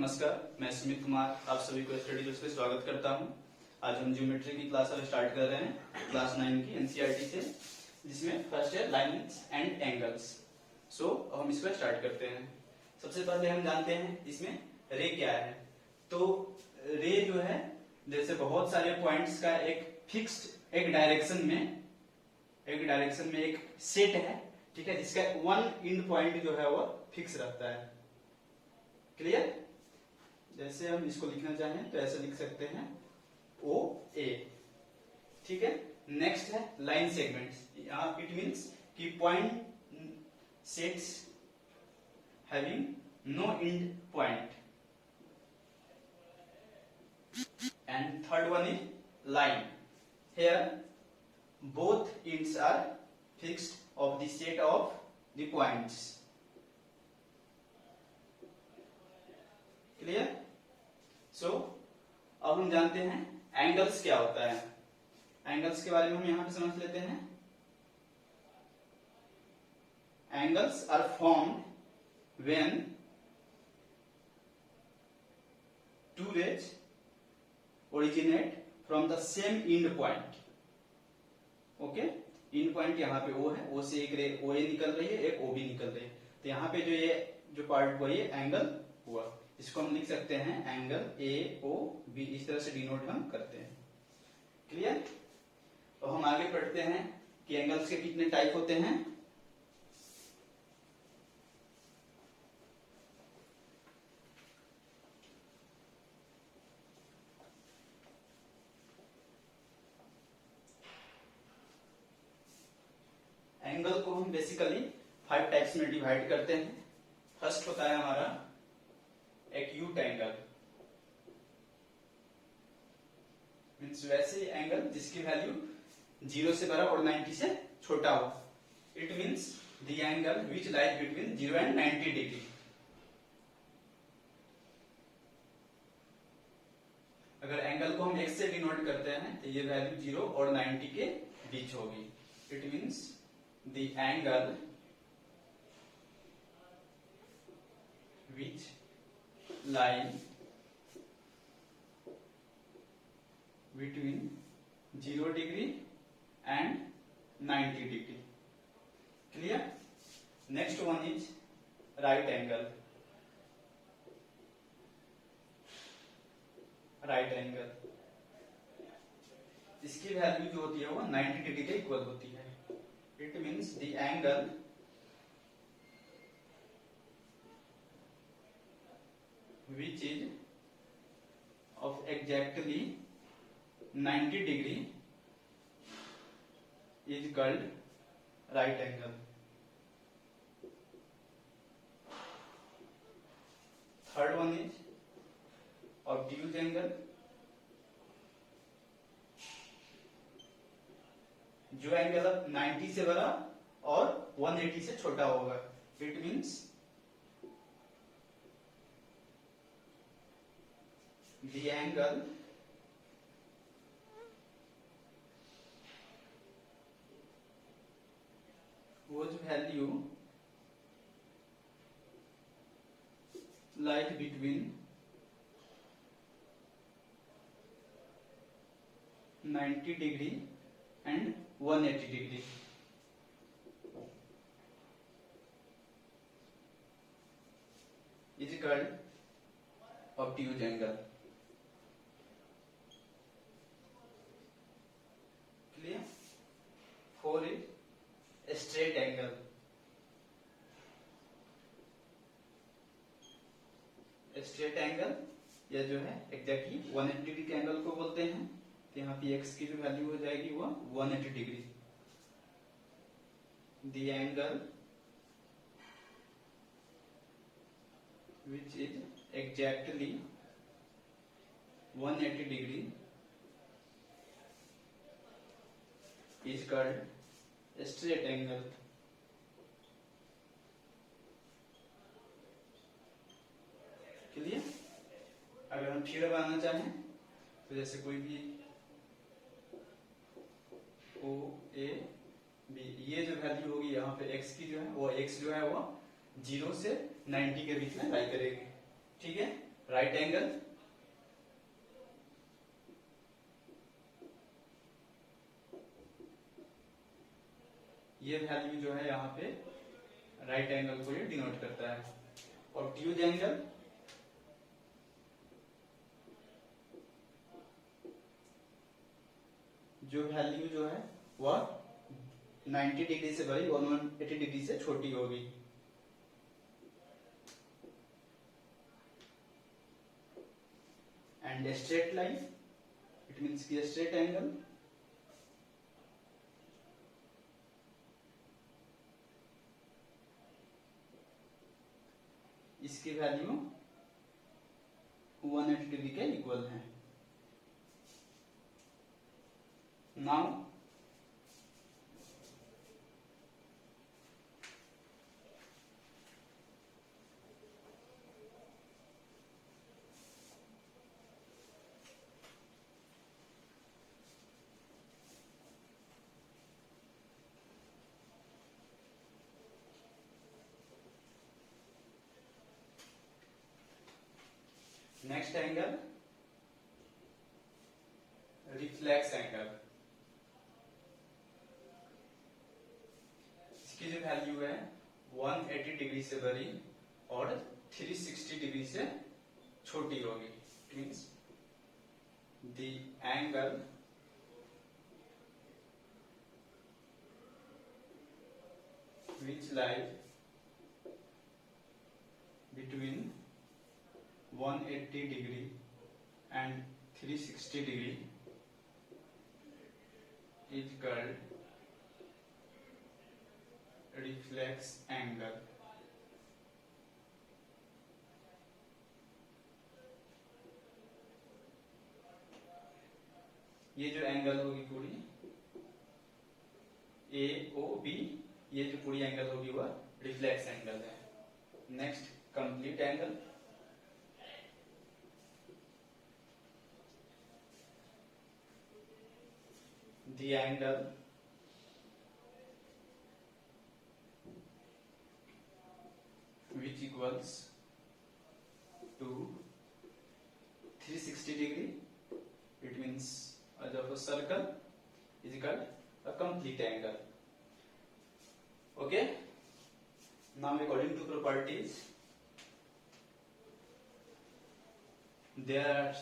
नमस्कार, मैं सुमित कुमार आप सभी को स्टडी क्लास में स्वागत करता हूं। आज हम ज्योमेट्री की क्लास अब स्टार्ट कर रहे हैं, क्लास 9 की एनसीईआरटी से, जिसमें फर्स्ट है लाइन्स एंड एंगल्स। सो अब हम इसको स्टार्ट करते हैं। सबसे पहले हम जानते हैं इसमें रे क्या है। तो रे जो है, जैसे बहुत सारे पॉइंट्स का एक फिक्स्ड एक डायरेक्शन में एक सेट है, ठीक है, जिसका वन एंड पॉइंट जो है वो फिक्स रहता है। क्लियर? जैसे हम इसको लिखना चाहें तो ऐसे लिख सकते हैं ओ ए, ठीक है। नेक्स्ट है लाइन सेगमेंट्स। यहाँ इट मींस कि point sets having no end point. And third one is line. Here both ends are fixed of the set of the points. Clear? So अब हम जानते हैं एंगल्स क्या होता है। एंगल्स के बारे में हम यहां पे समझ लेते हैं। Angles are formed when two rays originate from the same end point. Okay, end point यहाँ पे ओ है, ओ से एक रे ओ ए निकल रही है, एक ओ बी निकल रही है। तो यहाँ पे जो पार्ट हुआ ये एंगल हुआ। इसको हम लिख सकते हैं एंगल ए ओ बी, इस तरह से डिनोट हम करते हैं। क्लियर? तो हम आगे पढ़ते हैं कि एंगल्स के कितने टाइप होते हैं। एंगल को हम बेसिकली 5 टाइप्स में डिवाइड करते हैं। फर्स्ट होता है हमारा एक्यूट एंगल, मीन्स वैसे एंगल जिसकी वैल्यू 0 से बड़ा और 90 से छोटा हो। It means the angle which lies between 0 and 90 degree. अगर एंगल को हम x से डिनोट करते हैं तो ये वैल्यू 0 और 90 के बीच होगी। It means the angle which line between 0 degree and 90 degree. Clear? Next one is right angle. Right angle, इसकी वैल्यू जो होती है वो 90 डिग्री के इक्वल होती है। It means the angle which is of exactly 90 degree is called right angle. Third one is obtuse angle, जो angle 90 से बड़ा और 180 से छोटा होगा। It means the angle whose value lies between 90 degree and 180 degree is called obtuse angle. Clear? 4 is straight angle. Straight angle या जो है एग्जैक्टली 180 डिग्री के एंगल को बोलते हैं। तो यहाँ पे x की जो वैल्यू हो जाएगी वो 180 degree. The angle which is exactly 180 degree is called straight angle. Clear? अगर हम फिगर बनाना चाहें तो जैसे कोई भी ओ ए बी, ये जो वैल्यू होगी यहाँ पे x की जो है वो 0 से 90 के बीच में लाई करेगी। ठीक है? राइट एंगल, ये वैल्यू जो है यहाँ पे राइट एंगल को ये डिनोट करता है। और ट्यूज एंगल, जो वैल्यू जो है वह 90 डिग्री से बड़ी 180 डिग्री से छोटी होगी। And straight line, it means की स्ट्रेट एंगल, इसकी वैल्यू 180 डिग्री के इक्वल है। Now next angle, reflex angle. इसकी जो वैल्यू है 180 डिग्री से बड़ी और 360 डिग्री से छोटी होगी। It means the angle which lies between 180 degree and 360 degree is called reflex angle। ये जो एंगल होगी पूरी AOB, ये जो पूरी एंगल होगी वह रिफ्लेक्स एंगल है। Next complete angle, the angle which equals to 360 degree, it means as of a circle, is called a complete angle। Okay, now according to properties there are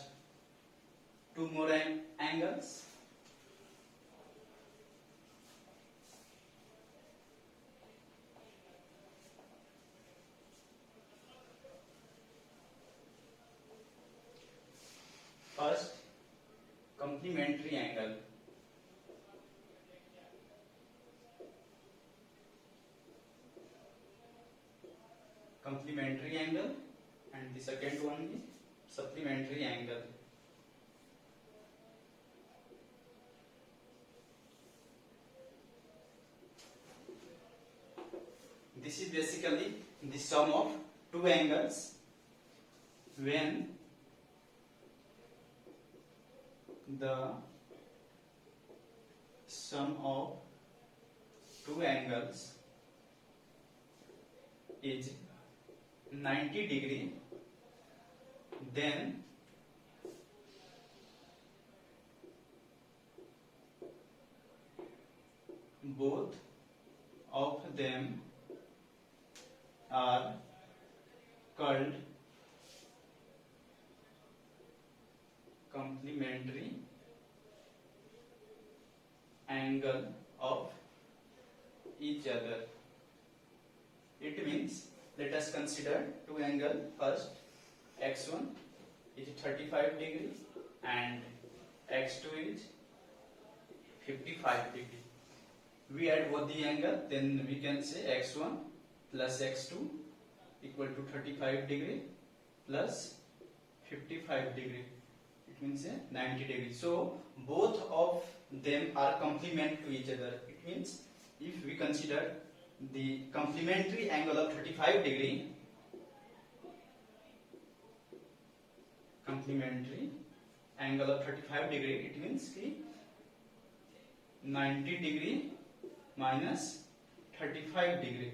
two more angles। First, complementary angle। Complementary angle, and the second one is supplementary angle। This is basically the sum of two angles when the sum of two angles is 90 degree, then both of them are called complementary angle of each other। It means let us consider two angle। First, x1 is 35 degree and x2 is 55 degree। We add both the angle, then we can say x1 plus x2 equal to 35 degree plus 55 degree, it means 90 degree। So both of them are complement to each other। It means if we consider the complementary angle of 35 degree, complementary angle of 35 degree, it means कि 90 degree minus 35 degree,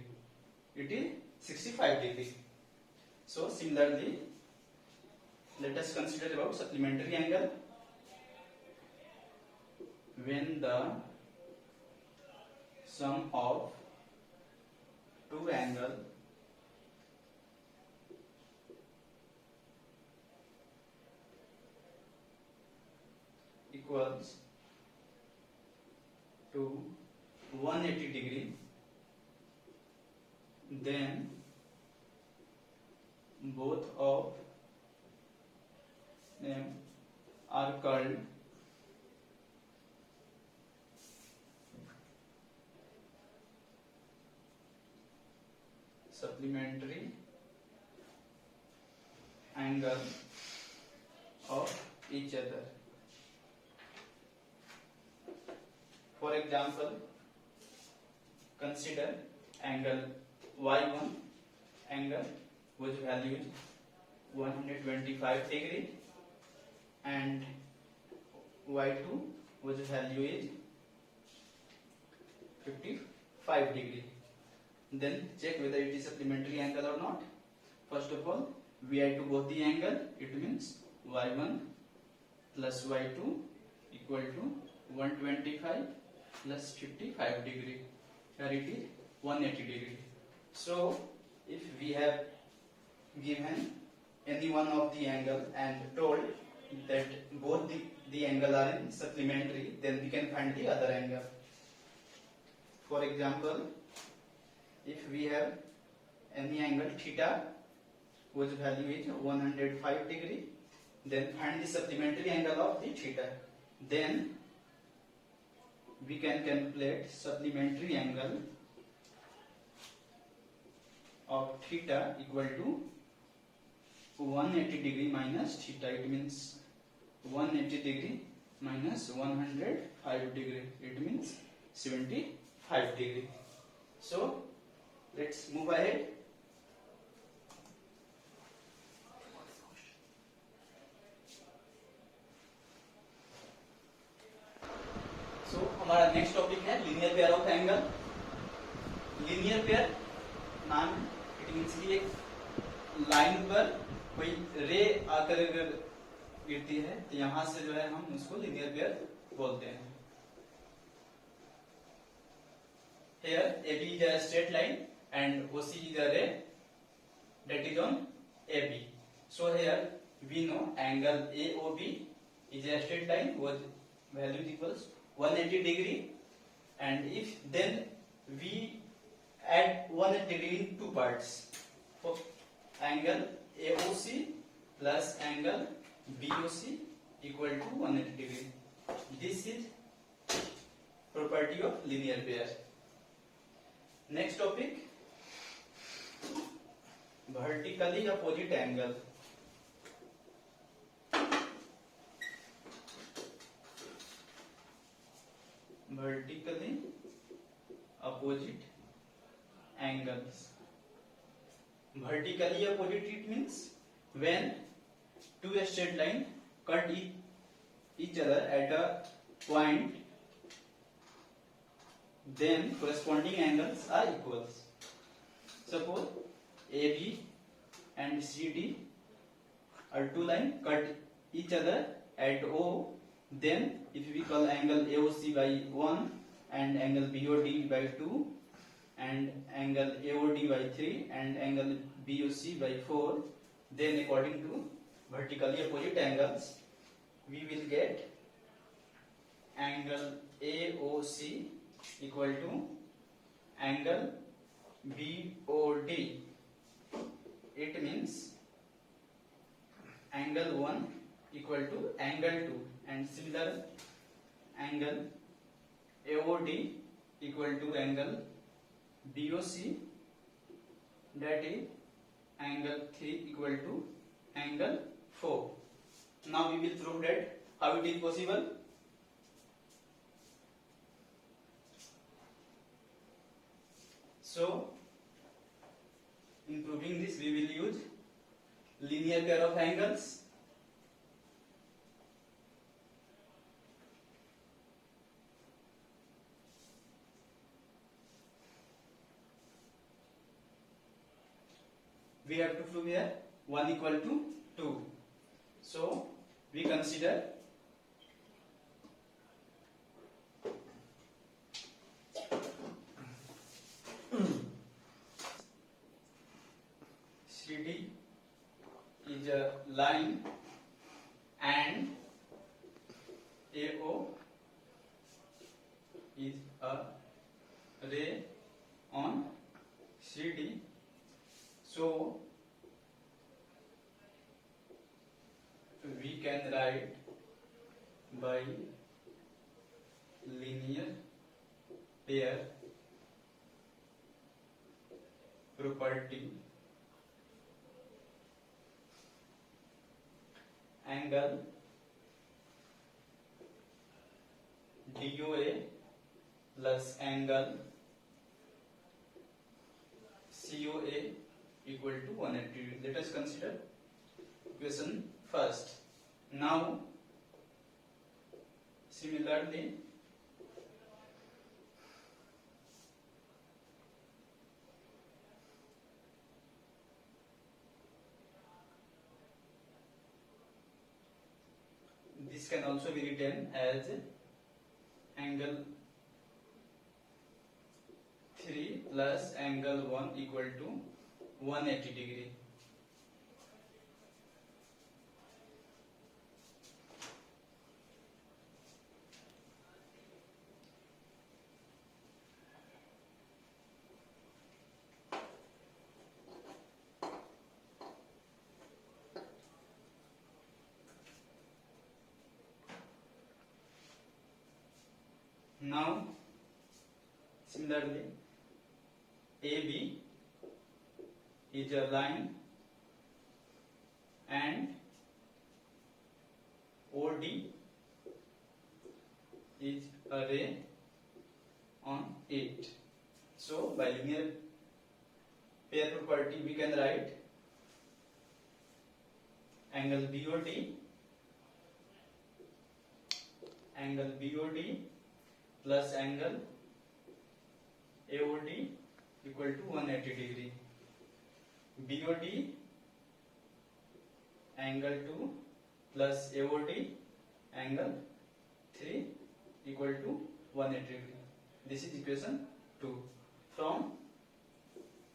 it is 65 degree। So similarly let us consider about supplementary angle. When the sum of two angles equals to 180 degree, then both of them are called supplementary angle of each other. For example, consider angle y1 angle whose value is 125 degree and y2 whose value is 55 degree. Then check whether it is supplementary angle or not. First of all, we add to both the angle. It means y1 plus y2 equal to 125 plus 55 degree. Here it is 180 degree. So if we have given any one of the angle and told that both the angle are in supplementary, then we can find the other angle. For example, if we have any angle theta whose value is 105 degree, then find the supplementary angle of the theta. Then we can calculate supplementary angle of theta equal to 180 degree minus theta. It means 180 degree minus 105 degree. It means 75 degree. So let's move ahead. So हमारा next topic है linear pair of angle. Linear pair नाम it means कि एक line पर कोई रे आकर अगर गिरती है तो यहां से जो है हम उसको लीनियर पेयर बोलते हैं. Here AB is a straight line and OC is a ray that is on AB. So here we know angle AOB is a straight line whose value equals 180 degree, and if then we add 180 degree in two parts. For angle AOC plus angle BOC equal to 180 degree. This is property of linear pair. Next topic, vertically opposite angle. Vertically opposite angles. Vertically opposite it means when two straight lines cut each other at a point, then corresponding angles are equals. Suppose AB and CD are two lines cut each other at O. Then if we call angle AOC by 1 and angle BOD by 2 and angle AOD by 3 and angle BOC by 4, then according to vertically opposite angles we will get angle AOC equal to angle BOD. It means angle 1 equal to angle 2, and similar angle AOD equal to angle BOC, that is angle 3 equal to angle 4. Now we will prove that how it is possible. So in proving this we will use linear pair of angles. We have to prove here 1 equal to 2. So we consider CD is a line and AO is a ray on CD. So we can write by linear pair property angle DOA plus angle COA equal to 180. Let us consider equation first. Now similarly this can also be written as angle 3 plus angle 1 equal to 180 degree. Now similarly AB is a line and OD is a ray on it. So by linear pair property we can write angle BOD plus angle AOD equal to 180 degree. BOD angle 2 plus AOD angle 3 equal to 180 degree. This is equation 2. From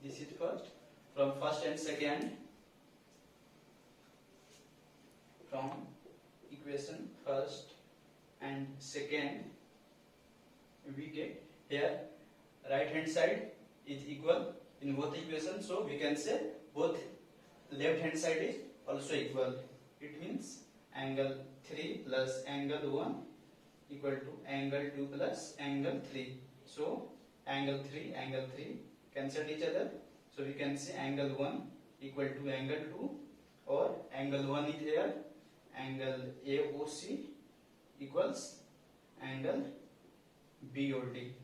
this is first, from first and second, from equation first and second we get here right hand side is equal in both equations, so we can say both left hand side is also equal. It means angle 3 plus angle 1 equal to angle 2 plus angle 3. So angle 3 cancel each other, so we can say angle 1 equal to angle 2, or angle 1 is here, angle AOC equals angle BOD.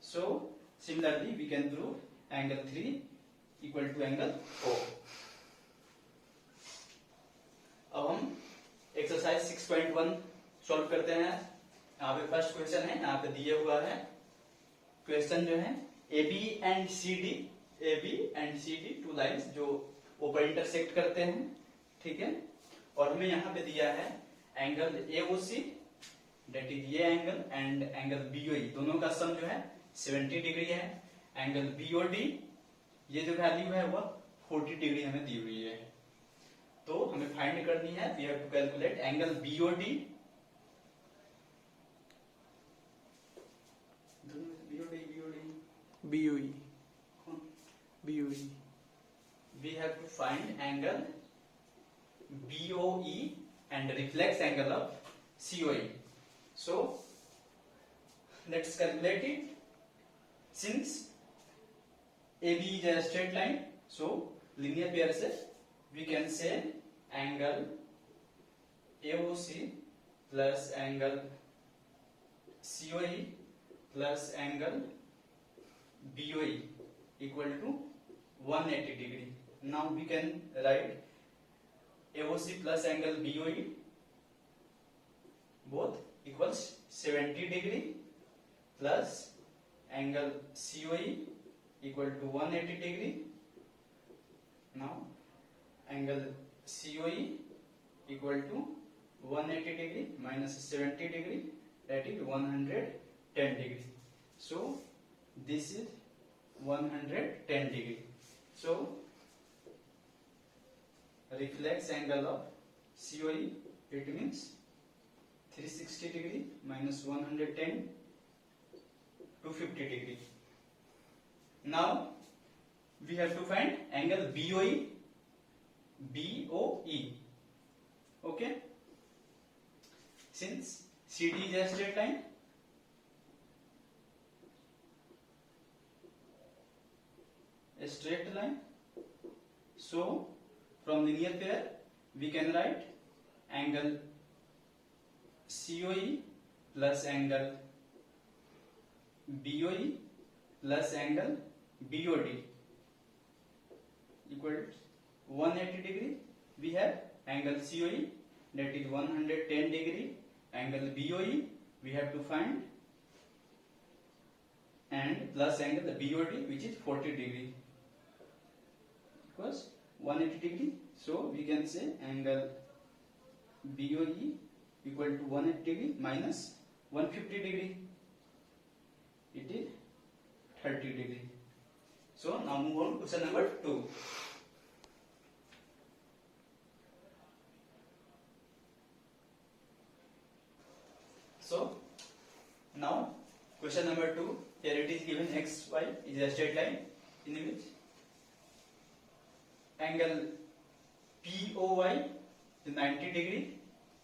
So similarly we can prove angle 3 equal to angle O. अब हम exercise 6.1 solve करते हैं। यहाँ पे first question है, यहाँ पे दिया हुआ है क्वेश्चन जो है AB and CD two lines जो ऊपर इंटरसेक्ट करते हैं, ठीक है। और हमें यहाँ पे दिया है एंगल AOC डेट इज ये एंगल एंड एंगल BOE, दोनों का सम जो है 70 डिग्री है। एंगल BOD ये जो वैल्यू है वह 40 डिग्री हमें दी हुई है, तो हमें फाइंड करनी है। We have to calculate angle BOD, BOE, we have to find angle BOE and reflex angle of COE. So let's calculate it. Since AB is a straight line, so linear pair से we can say angle AOC plus angle COE plus angle BOE equal to 180 degree. Now we can write AOC plus angle BOE both equals 70 degree plus angle COE equal to 180 degree. Now angle COE equal to 180 degree minus 70 degree, that is 110 degree. So this is 110 degree. So reflex angle of COE, it means 360 degree minus 110, 250 degree. Now we have to find angle BOE. Okay, since CD is a straight line, so from linear pair we can write angle COE plus angle BOE plus angle BOD equal to 180 degree. We have angle COE, that is 110 degree. Angle BOE we have to find, and plus angle BOD, which is 40 degree, because 180 degree. So we can say angle BOE equal to 180 degree minus 150 degree, it is 30 degree. So now move on to question number 2. So now question number 2, here it is given XY is a straight line in which angle POY is 90 degree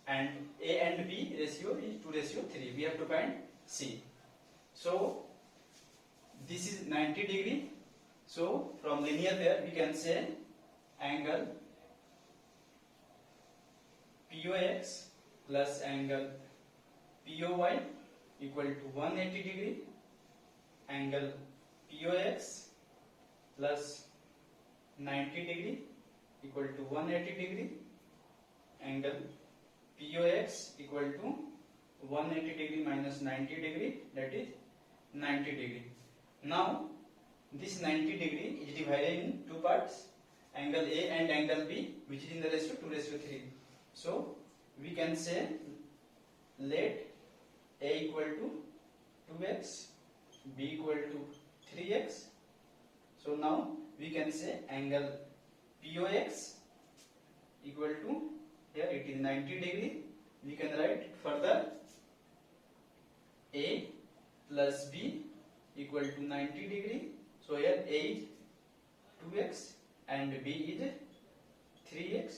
and A and B ratio is 2:3. We have to find C. So this is 90 degree. So from linear pair we can say angle POX plus angle POY equal to 180 degree. Angle POX plus 90 degree equal to 180 degree. Angle POX equal to 180 degree minus 90 degree, that is 90 degree. Now this 90 degree is divided in two parts, angle A and angle B, which is in the ratio 2:3. So we can say let A equal to 2x, B equal to 3x. So now we can say angle POX equal to, here it is 90 degree. We can write further A plus B equal to 90 degree. So here A is 2x and B is 3x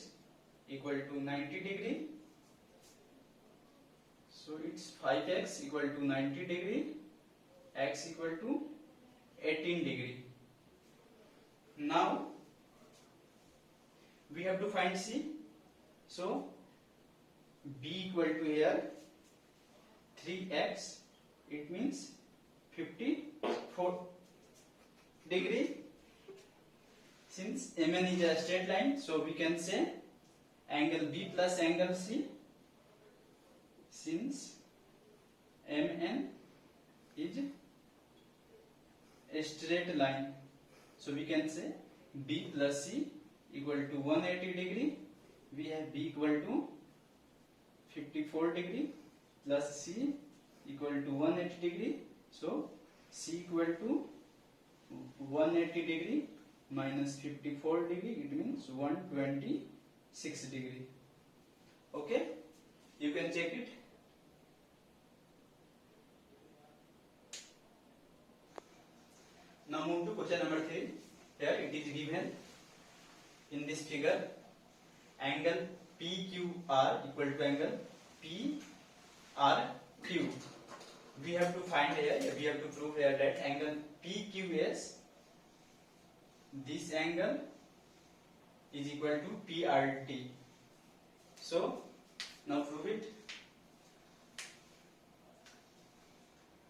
equal to 90 degree. So it's 5x equal to 90 degree, x equal to 18 degree. Now we have to find C. So B equal to here 3x, it means 54 degree. Since MN is a straight line, so we can say angle B plus angle C. Since MN is a straight line, so we can say B plus C equal to 180 degree. We have B equal to 54 degree plus C equal to 180 degree. So C equal to 180 degree minus 54 degree, it means 126 degree. Okay, you can check it. Now move to question number 3. Here it is given in this figure angle PQR equal to angle PRQ. We have to find here, we have to prove here that angle PQS, this angle is equal to PRT. So now prove it.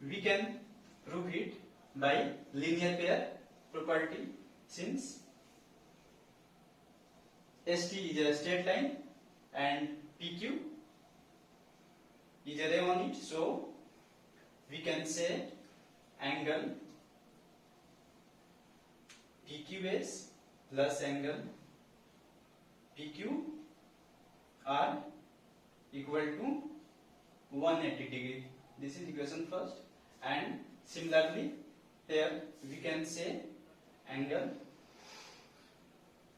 We can prove it by linear pair property. Since ST is a straight line and PQ is a ray on it, so we can say angle PQS plus angle PQR are equal to 180 degree. This is equation first, and similarly here we can say angle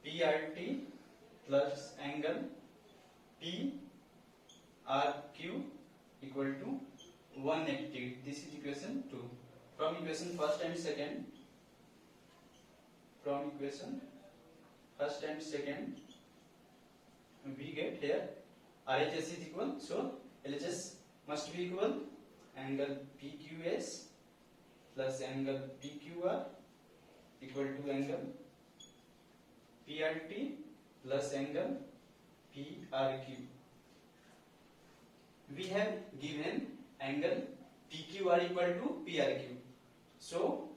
PRT plus angle PRQ equal to 180 degree. This is equation 2. From equation first and second, we get here RHS is equal, so LHS must be equal. Angle PQS plus angle PQR equal to angle PRT plus angle PRQ. We have given angle PQR equal to PRQ, so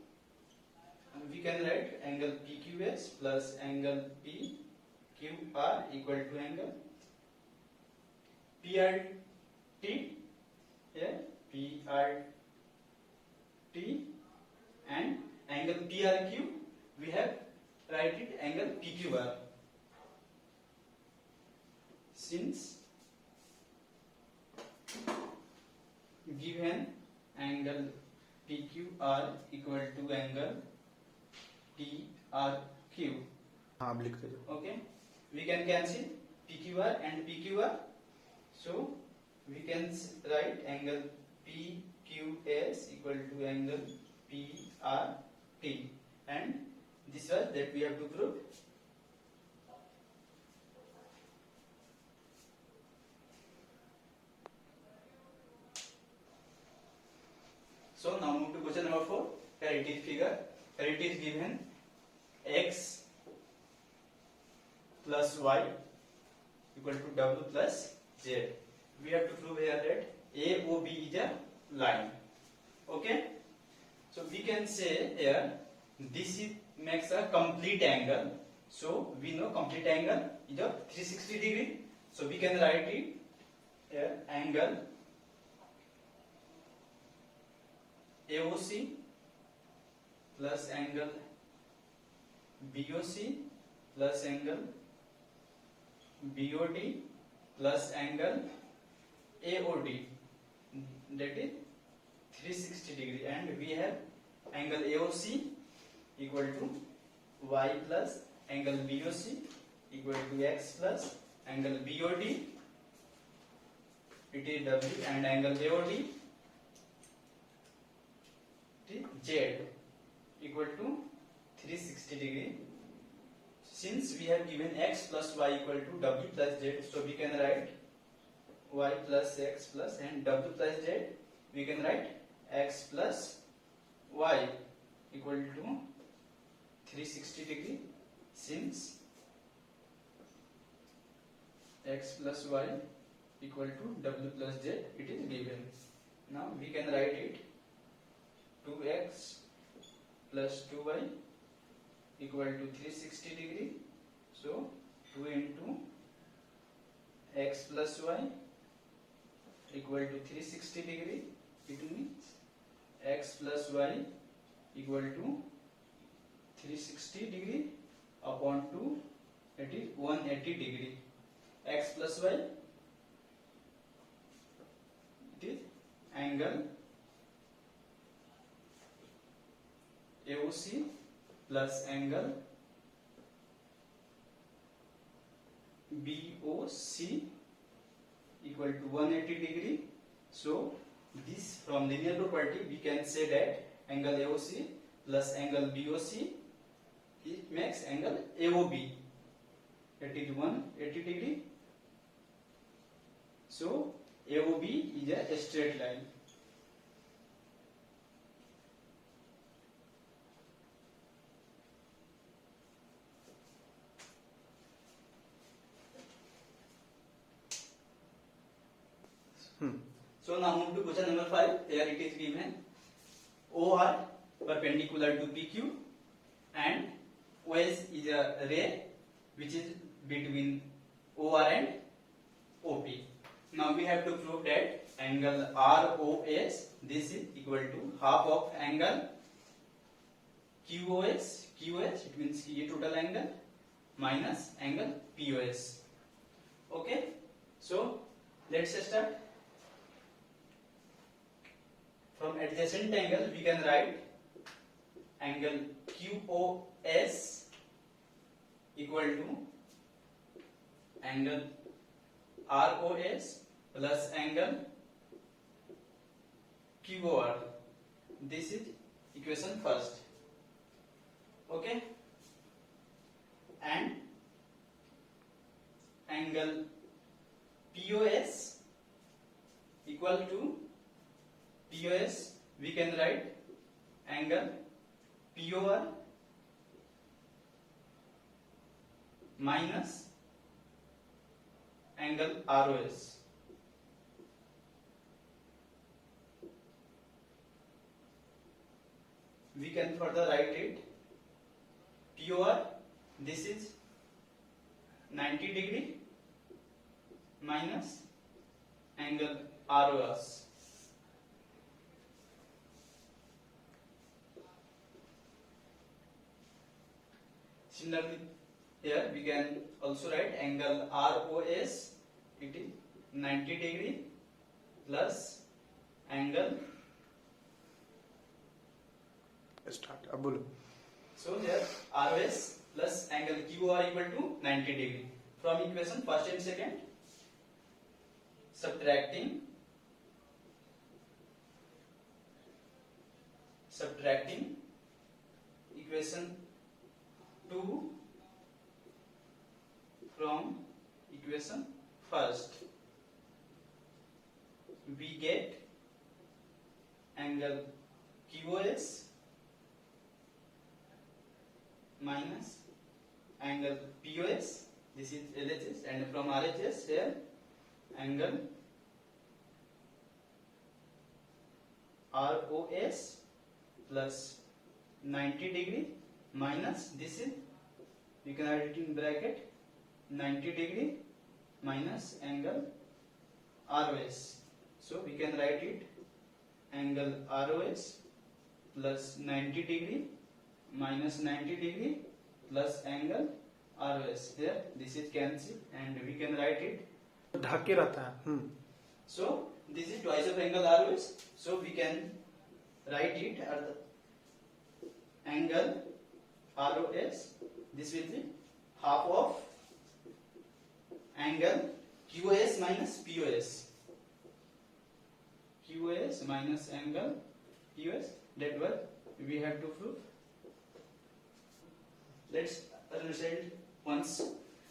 we can write angle PQS plus angle PQR equal to angle PRT, here PRT, and angle PRQ we have write it angle PQR. Since given angle PQR equal to angle PRQ, okay, we can cancel PQR and PQR, so we can write angle PQS equal to angle PRT, and this was that we have to prove. So now move to question number 4. Here it is figure. Here it is given x plus y equal to w plus z. We have to prove here that AOB is a line. Okay. So we can say here this is makes a complete angle. So we know complete angle is a 360 degree. So we can write it here angle AOC plus angle BOC plus angle BOD plus angle AOD, that is 360 degree, and we have angle AOC equal to y plus angle BOC equal to x plus angle BOD, it is w, and angle AOD Z equal to 360 degree. Since we have given x plus y equal to w plus z, so we can write y plus x plus and w plus z, we can write x plus y equal to 360 degree. Since x plus y equal to w plus z, it is given. Now we can write it 2x plus 2y equal to 360 degree. So 2 into x plus y equal to 360 degree. It means x plus y equal to 360 degree upon 2, that is 180 degree. X plus y, it is angle AOC plus angle BOC equal to 180 degree. So this, from linear property we can say that angle AOC plus angle BOC, it makes angle AOB, that is 180 degree. So AOB is a straight line. So now move to question number 5. Here it is given OR perpendicular to PQ and OS is a ray which is between OR and OP. Now we have to prove that angle ROS, this is equal to half of angle QOS, it means Q total angle, minus angle POS. Okay. So let's start. From adjacent angle we can write angle QoS equal to angle ROS plus angle QOR. This is equation first. Okay, and angle POS equal to POS we can write angle POR minus angle ROS. We can further write it POR, this is 90 degree minus angle ROS. Similarly, here we can also write angle ROS, it is 90 degree plus angle. Start. अब बोलो. So here ROS plus angle QOR equal to 90 degree. From equation first and second, subtracting equation 2 from equation first, we get angle QoS minus angle POS, this is LHS, and from RHS here angle ROS plus 90 degree minus, this is you can write it in bracket 90 degree minus angle ROS. So we can write it angle ROS plus 90 degree minus 90 degree plus angle ROS. Here this is cancel and we can write it ढक के रहता है. So this is twice of angle ROS. So we can write it at the angle ROS. This will be half of angle QoS minus POS. QoS minus angle POS. That what we have to prove. Let's understand once.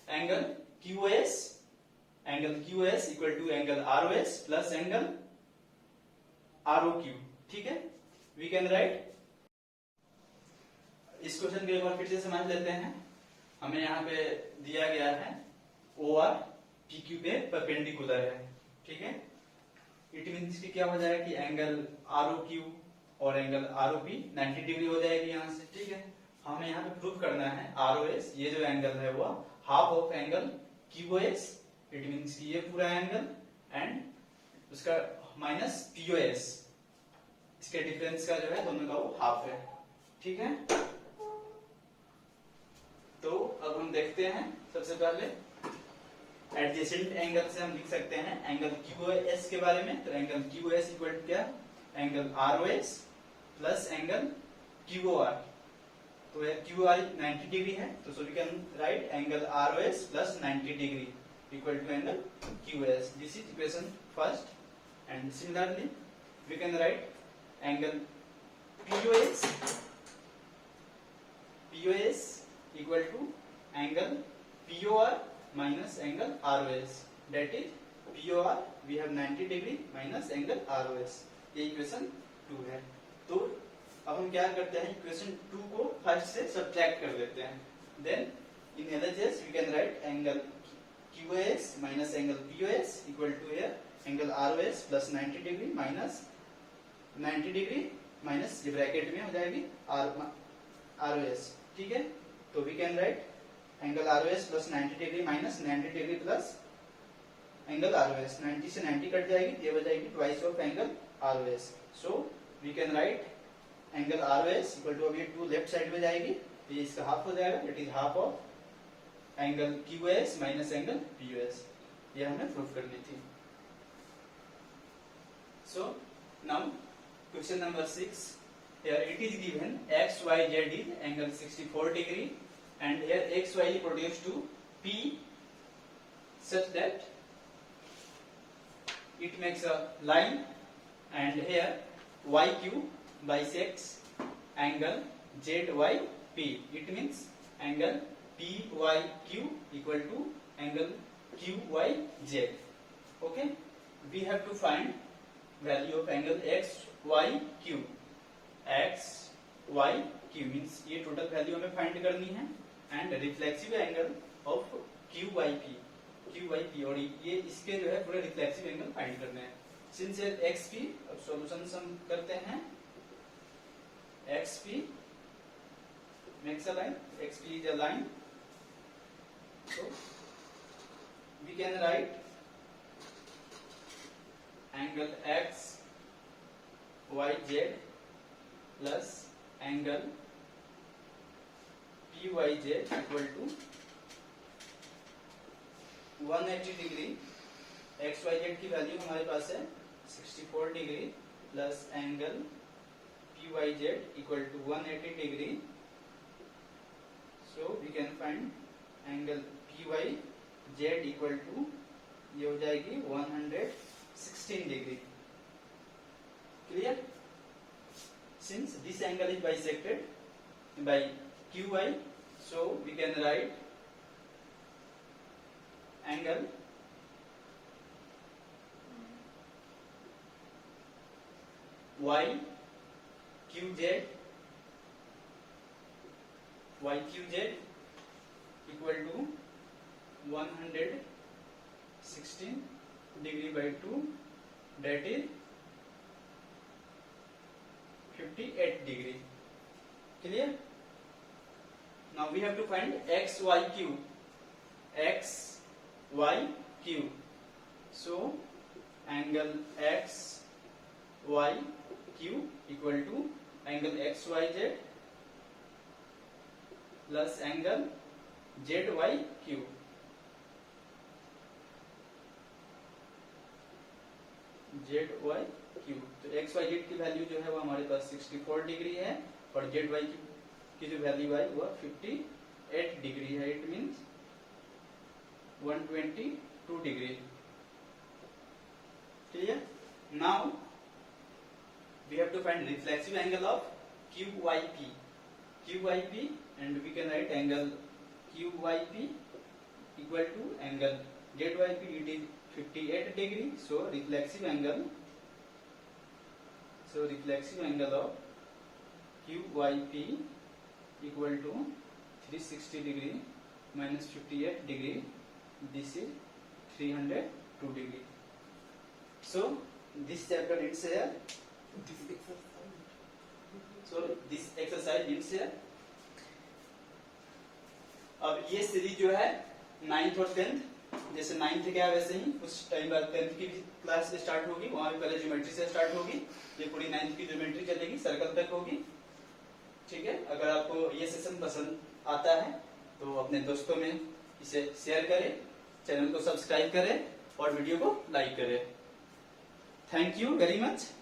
Angle QoS equal to angle ROS plus angle ROQ. ठीक है, we can write. इस question को एक बार फिर से समझ लेते हैं. हमें यहाँ पे दिया गया है OR PQ पे परपेंडिकुलर है. ठीक है, इट मीन्स कि क्या हो जाएगा कि एंगल ROQ और एंगल ROP 90 डिग्री हो जाएगी यहाँ से. ठीक है, हमें यहाँ पे प्रूव करना है ROS, ये जो एंगल है वो half of angle QoS, it means कि ये पूरा एंगल एंड उसका माइनस POS, इसके डिफरेंस का जो है दोनों का वो हाफ है. ठीक है, तो अब हम देखते हैं. सबसे पहले एडजेसेंट एंगल से हम लिख सकते हैं एंगल QoS के बारे में. तो एंगल QoS इक्वल टू क्या, angle ROS plus angle QOR. तो QOR 90 डिग्री है, तो so we can write angle ROS plus 90 degree equal to angle QoS. This is equation first. And similarly we can write angle POS equal to angle POR minus angle ROS. That is POR we have 90 degree minus angle ROS. ये equation 2 है. तो अब हम क्या करते हैं, equation 2 को first से सब्ट्रैक्ट कर देते हैं. Then in LHS we can write angle QoS minus angle POS equal to here angle ROS plus 90 degree minus 90 degree minus ये ब्रैकेट में हो जाएगी ROS. ठीक है, तो we can write angle ROS plus 90 degree minus 90 degree plus angle ROS. 90 से 90 cut जाएगी, ये हो जाएगी twice of angle ROS. So we can write angle ROS equal to, अब ये 2 लेफ्ट साइड में जाएगी, तो ये इसका हाफ हो जाएगा, it is half of angle QoS minus angle POS. ये हमें प्रूफ करनी थी। So now question number 6, here it is given XYZ is angle 64 degree and here XY is produced to P such that it makes a line and here YQ bisects angle ZYP. It means angle PYQ equal to angle QYZ. Okay, we have to find value of angle XYQ. XYQ means ये total value हमें find करनी है and reflexive angle of QYP और ये इसके जो है पूरे रिफ्लेक्सिव एंगल फाइंड करने हैं। सिंस XP, अब सॉल्यूशन हम करते हैं। XP makes a line, XP is a line, so we can write angle XYZ plus angle PYZ equal to 180 degree. XYZ की वैल्यू हमारे पास है 64 degree plus angle PYZ equal to 180 degree. So we can find angle PYZ equal to ये हो जाएगी 116 degree. Clear? Since this angle is bisected by QY, so we can write angle YQZ equal to 116 degree by 2, that is 58 degree. Clear? Now we have to find XYQ. So angle XYQ equal to angle XYZ plus angle ZYQ. ZYQ, तो XYZ की value जो है वो हमारे पास 64 degree है और ZY की जो वैल्यू है वो 58 डिग्री है। It means 122 degree. Clear? Now we have to find reflexive angle of QYP and we can write angle QYP equal to angle ZYP. It is 58 degree. So reflexive angle of QYP equal to 360 degree minus 58 degree. This is 302 degree. So this chapter ends here. So this exercise ends here. अब ये series जो है 9th और 10th, जैसे 9th गया वैसे ही उस time बाद 10th की भी क्लास स्टार्ट होगी। वहां भी पहले ज्योमेट्री से स्टार्ट होगी, ये पूरी 9th की ज्योमेट्री चलेगी, सर्कल तक होगी। ठीक है? अगर आपको ये सेशन पसंद आता है तो अपने दोस्तों में इसे शेयर करें, चैनल को सब्सक्राइब करें और वीडियो को लाइक करें। Thank you very much.